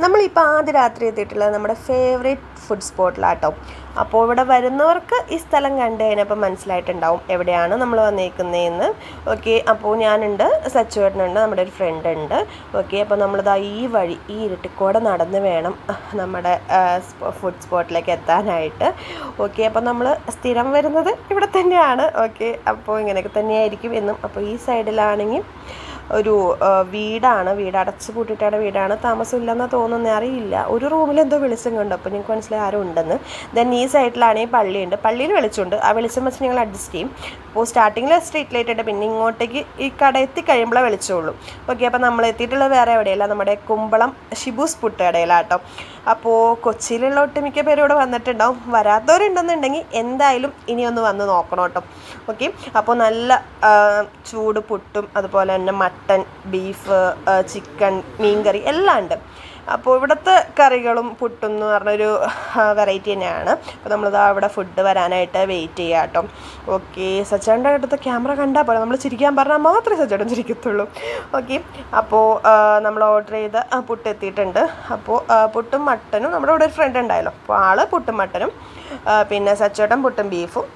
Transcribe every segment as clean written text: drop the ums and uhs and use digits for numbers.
നമ്മളിപ്പോൾ ആദ്യ രാത്രി എത്തിയിട്ടുള്ളത് നമ്മുടെ ഫേവറേറ്റ് ഫുഡ് സ്പോട്ടിലാട്ടോ. അപ്പോൾ ഇവിടെ വരുന്നവർക്ക് ഈ സ്ഥലം കണ്ടു കഴിഞ്ഞപ്പോൾ മനസ്സിലായിട്ടുണ്ടാവും എവിടെയാണ് നമ്മൾ വന്നേക്കുന്നതെന്ന്. ഓക്കെ, അപ്പോൾ ഞാനുണ്ട്, സച്ചുവേട്ടനുണ്ട്, നമ്മുടെ ഒരു ഫ്രണ്ട് ഉണ്ട്. ഓക്കെ, അപ്പോൾ നമ്മളിതാ ഈ വഴി ഈ ഇരുട്ടിക്കൂടെ നടന്ന് വേണം നമ്മുടെ ഫുഡ് സ്പോട്ടിലേക്ക് എത്താനായിട്ട്. ഓക്കെ, അപ്പോൾ നമ്മൾ സ്ഥിരം വരുന്നത് ഇവിടെ തന്നെയാണ്. ഓക്കെ, അപ്പോൾ ഇങ്ങനെയൊക്കെ തന്നെയായിരിക്കും എന്നും. അപ്പോൾ ഈ സൈഡിലാണെങ്കിൽ ഒരു വീടാണ്, വീട് അടച്ച് പൂട്ടിയിട്ടാണ് വീടാണ്, താമസമില്ലെന്ന് തോന്നുന്നത്, അറിയില്ല. ഒരു റൂമിൽ എന്തോ വെളിച്ചം കണ്ടു, അപ്പോൾ ഞങ്ങൾക്ക് മനസ്സിലായി ആരും ഉണ്ടെന്ന്. ദെൻ ഈ സൈഡിലാണെങ്കിൽ പള്ളിയുണ്ട്, പള്ളിയിൽ വെളിച്ചമുണ്ട്, ആ വെളിച്ചം വെച്ച് ഞങ്ങൾ അഡ്ജസ്റ്റ് ചെയ്യും. അപ്പോൾ സ്റ്റാർട്ടിങ്ങിൽ സ്ട്രീറ്റ് ലൈറ്റ് ഉണ്ട്, പിന്നെ ഇങ്ങോട്ടേക്ക് ഈ കട എത്തിക്കഴിയുമ്പോഴേ വെളിച്ചമുള്ളൂ. ഓക്കെ, അപ്പോൾ നമ്മൾ എത്തിയിട്ടുള്ളത് വേറെ എവിടെയല്ല, നമ്മുടെ കുമ്പളം ഷിബൂസ് പുട്ടുകടയിലാട്ടോ. അപ്പോൾ കൊച്ചിയിലുള്ള ഒട്ടുമിക്ക പേരും ഇവിടെ വന്നിട്ടുണ്ടാവും. വരാത്തവരുണ്ടെന്നുണ്ടെങ്കിൽ എന്തായാലും ഇനിയൊന്ന് വന്ന് നോക്കണം കേട്ടോ. ഓക്കെ, അപ്പോൾ നല്ല ചൂട് പുട്ടും അതുപോലെ തന്നെ മട്ടൻ, ബീഫ്, ചിക്കൻ, മീൻകറി എല്ലാം ഉണ്ട്. അപ്പോൾ ഇവിടുത്തെ കറികളും പുട്ടും എന്ന് പറഞ്ഞൊരു വെറൈറ്റി തന്നെയാണ്. അപ്പോൾ നമ്മളിതാ ഇവിടെ ഫുഡ് വരാനായിട്ട് വെയിറ്റ് ചെയ്യാം കേട്ടോ. ഓക്കെ, സച്ചേട്ടൻ്റെ അടുത്ത് ക്യാമറ കണ്ടാൽ പോലെ നമ്മൾ ചിരിക്കാൻ പറഞ്ഞാൽ മാത്രമേ സച്ചേട്ടൻ ചിരിക്കത്തുള്ളൂ. ഓക്കെ, അപ്പോൾ നമ്മൾ ഓർഡർ ചെയ്ത് പുട്ട് എത്തിയിട്ടുണ്ട്. അപ്പോൾ പുട്ടും മട്ടനും, നമ്മുടെ ഇവിടെ ഒരു ഫ്രണ്ട് ഉണ്ടായല്ലോ, അപ്പോൾ ആൾ പുട്ടും മട്ടനും, പിന്നെ സച്ചേട്ടൻ പുട്ടും ബീഫും,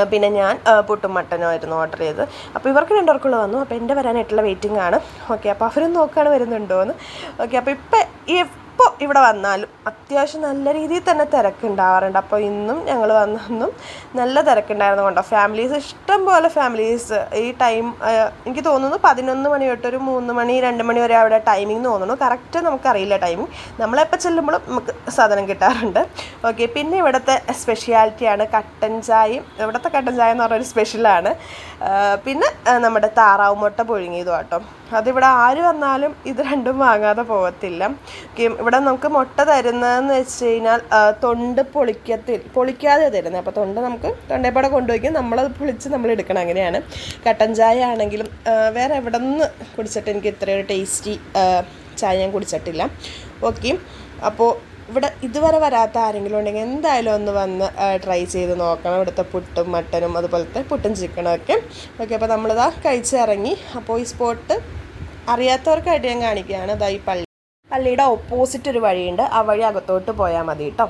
പിന്നെ ഞാൻ പുട്ടും മട്ടനുമായിരുന്നു ഓർഡർ ചെയ്ത്. അപ്പോൾ ഇവർക്ക് രണ്ടുപേർക്കുള്ള വന്നു. അപ്പോൾ എൻ്റെ വരാനായിട്ടുള്ള വെയിറ്റിംഗ് ആണ്. ഓക്കെ, അപ്പോൾ അവരും നോക്കുകയാണ് വരുന്നുണ്ടോ എന്ന്. ഓക്കെ, അപ്പോൾ ഇപ്പോൾ ഇവിടെ വന്നാലും അത്യാവശ്യം നല്ല രീതിയിൽ തന്നെ തിരക്കുണ്ടാവാറുണ്ട്. അപ്പോൾ ഇന്നും ഞങ്ങൾ വന്നൊന്നും നല്ല തിരക്കുണ്ടായിരുന്നു കൊണ്ടോ. ഫാമിലീസ് ഇഷ്ടം പോലെ ഫാമിലീസ് ഈ ടൈം, എനിക്ക് തോന്നുന്നു 11 മണി തൊട്ടൊരു 3 മണി 2 മണി വരെ അവിടെ ടൈമിംഗ് തോന്നുന്നു. കറക്റ്റ് നമുക്കറിയില്ല ടൈമിംഗ്, നമ്മളെപ്പോൾ ചെല്ലുമ്പോഴും നമുക്ക് സാധനം കിട്ടാറുണ്ട്. ഓക്കെ, പിന്നെ ഇവിടുത്തെ സ്പെഷ്യാലിറ്റിയാണ് കട്ടൻ ചായയും. ഇവിടുത്തെ കട്ടൻ ചായ എന്ന് പറഞ്ഞൊരു സ്പെഷ്യലാണ്. പിന്നെ നമ്മുടെ താറാവ് മുട്ട പുഴുങ്ങിയതും കേട്ടോ. അതിവിടെ ആര് വന്നാലും ഇത് രണ്ടും വാങ്ങാതെ പോകത്തില്ല. ഇവിടെ നമുക്ക് മുട്ട തരുന്നതെന്ന് വെച്ച് കഴിഞ്ഞാൽ തൊണ്ട് പൊളിക്കാതെ തരുന്നത്. അപ്പോൾ തൊണ്ട് നമുക്ക് തൊണ്ടേപ്പാടെ കൊണ്ടുപോയി നമ്മളത് പൊളിച്ച് നമ്മൾ എടുക്കണം, അങ്ങനെയാണ്. കട്ടൻ ചായ ആണെങ്കിലും വേറെ എവിടെ നിന്ന് കുടിച്ചിട്ട് എനിക്ക് ഇത്രയൊരു ടേസ്റ്റി ചായ ഞാൻ കുടിച്ചിട്ടില്ല. ഓക്കെ, അപ്പോൾ ഇവിടെ ഇതുവരെ വരാത്ത ആരെങ്കിലും ഉണ്ടെങ്കിൽ എന്തായാലും ഒന്ന് വന്ന് ട്രൈ ചെയ്ത് നോക്കണം ഇവിടുത്തെ പുട്ടും മട്ടനും അതുപോലത്തെ പുട്ടും ചിക്കനും ഒക്കെ. ഓക്കെ, അപ്പോൾ നമ്മളിതാ കഴിച്ചിറങ്ങി. അപ്പോൾ ഈ സ്പോട്ട് അറിയാത്തവർക്കായിട്ട് ഞാൻ കാണിക്കുകയാണ്. ഇതാ ഈ പള്ളിയുടെ ഓപ്പോസിറ്റ് ഒരു വഴിയുണ്ട്, ആ വഴി അകത്തോട്ട് പോയാൽ മതി കേട്ടോ.